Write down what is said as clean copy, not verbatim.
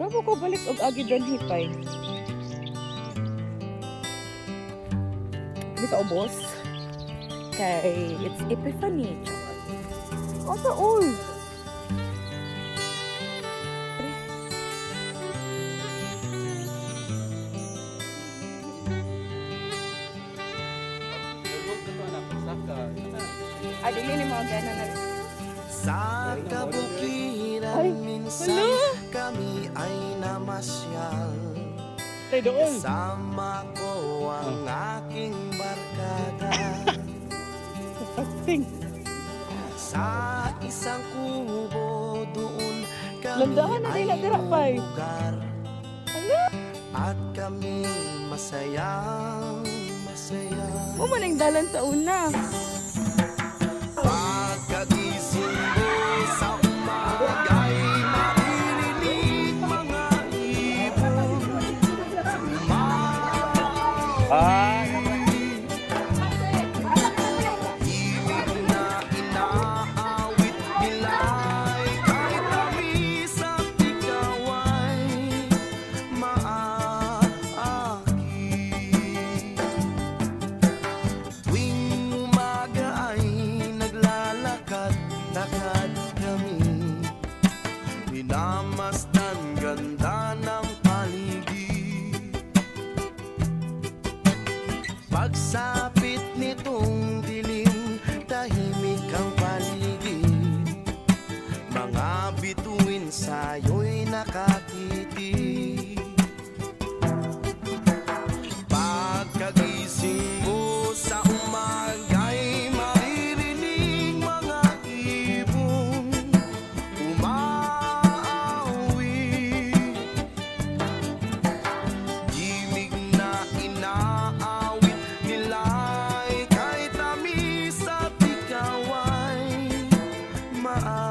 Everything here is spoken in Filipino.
Mamo ko balik og agi dron hipay. Di sa ubos. Kay it's Epiphany. Asa oy? Dili ni mga gana na. Sa kabukiran minsan kami ay namasyal. Tay doon. Kasama ko ang aking barkada. Acting. Sa isang kubo doon kami Landahan na ay nila dira pay. lugar. At kami masayang masaya. Mo man ang dalan sa una. Pagkagising mo sa umaga'y maririnig mga ibon. Himig na inaawit nila'y kahit kami sa ikaw ay maaaki. Tuwing umaga ay naglalakad-lakad kami, minamasdan ganda ng paligid. Pagsapit nitong dilim, tahimik ang paligid. Mga bituin sa'yo'y nakatitig. Pagkagising mo sa umaga'y maririnig mga ibon umaawi. Himig na inaawit nila'y kahit tamis at ikaw ay maaari.